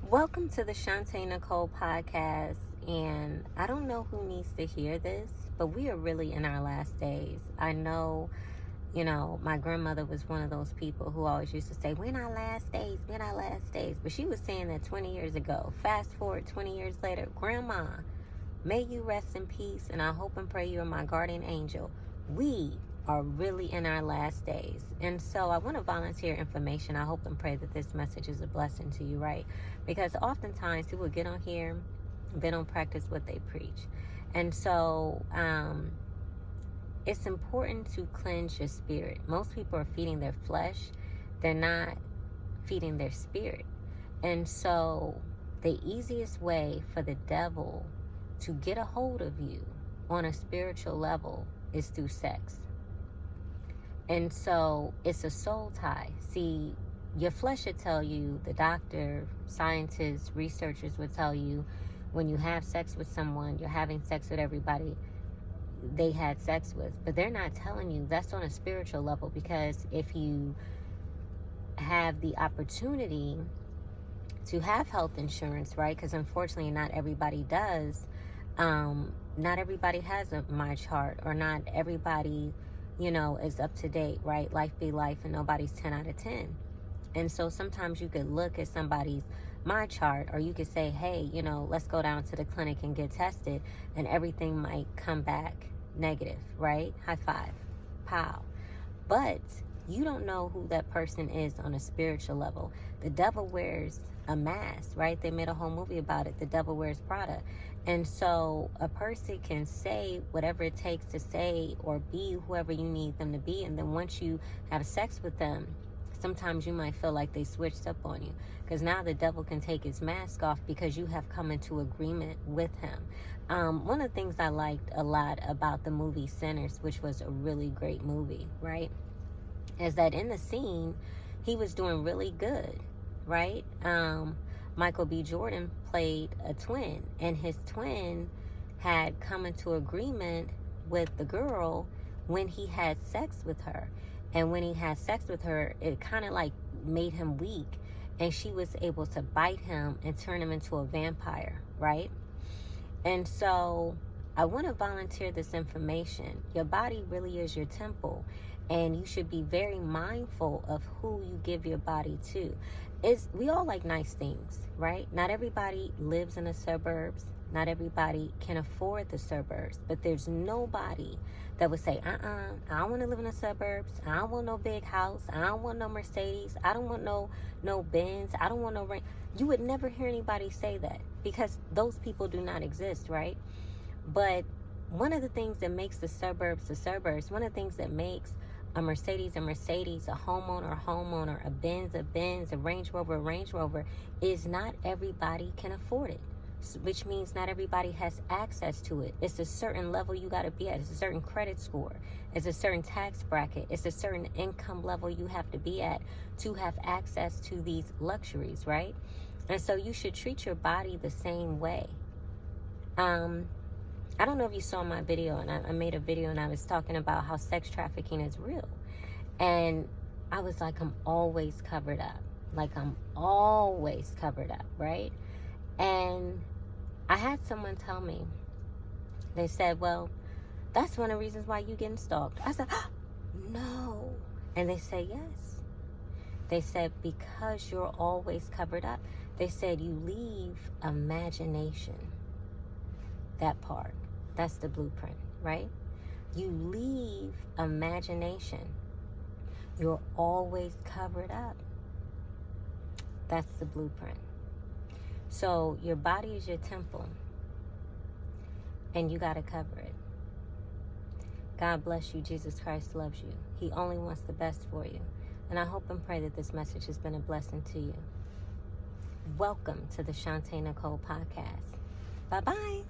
Welcome to the Shantae Nicole podcast. And I don't know who needs to hear this, but we are really in our last days. I know, my grandmother was one of those people who always used to say, we're in our last days, we're in our last days. But she was saying that 20 years ago. Fast forward 20 years later, Grandma, may you rest in peace, and I hope and pray you are my guardian angel. We are really in our last days. And so I want to volunteer information. I hope and pray that this message is a blessing to you, right? Because oftentimes people get on here, they don't practice what they preach. And so it's important to cleanse your spirit. Most people are feeding their flesh. They're not feeding their spirit. And so the easiest way for the devil to get a hold of you on a spiritual level is through sex. And so it's a soul tie. See, your flesh should tell you, the doctor, scientists, researchers would tell you, when you have sex with someone, you're having sex with everybody they had sex with. But they're not telling you that's on a spiritual level, because if you have the opportunity to have health insurance, right? Because unfortunately not everybody does. Not everybody has a My Chart, or not everybody is up to date, right? Life be life, and nobody's 10 out of 10. And so sometimes you could look at somebody's My Chart, or you could say, hey, let's go down to the clinic and get tested, and everything might come back negative, right? High five. Pow. But you don't know who that person is on a spiritual level. The devil wears a mask, right? They made a whole movie about it. The devil wears Prada. And so a person can say whatever it takes to say or be whoever you need them to be. And then once you have sex with them, sometimes you might feel like they switched up on you, because now the devil can take his mask off because you have come into agreement with him. One of the things I liked a lot about the movie Sinners, which was a really great movie, right, is that in the scene, he was doing really good, right? Michael B. Jordan played a twin, and his twin had come into agreement with the girl when he had sex with her. And when he had sex with her, it kind of like made him weak, and she was able to bite him and turn him into a vampire, right? And so I want to volunteer this information. Your body really is your temple, and you should be very mindful of who you give your body to. We all like nice things, right? Not everybody lives in the suburbs. Not everybody can afford the suburbs. But there's nobody that would say, I don't want to live in the suburbs. I don't want no big house. I don't want no Mercedes. I don't want no Benz. I don't want no rent. You would never hear anybody say that, because those people do not exist, right? But one of the things that makes the suburbs, one of the things that makes a Mercedes, a homeowner, a Benz, a Range Rover, is not everybody can afford it, which means not everybody has access to it. It's a certain level you got to be at. It's a certain credit score. It's a certain tax bracket. It's a certain income level you have to be at to have access to these luxuries, right? And so you should treat your body the same way. I don't know if you saw my video, and I made a video and I was talking about how sex trafficking is real. And I was like, I'm always covered up. Right? And I had someone tell me, they said, well, that's one of the reasons why you're getting stalked. I said, no. And they said, yes. They said, because you're always covered up. They said, you leave imagination. That part. That's the blueprint, right? You leave imagination. You're always covered up. That's the blueprint. So your body is your temple, and you got to cover it. God bless you. Jesus Christ loves you. He only wants the best for you. And I hope and pray that this message has been a blessing to you. Welcome to the Shantae Nicole podcast. Bye-bye.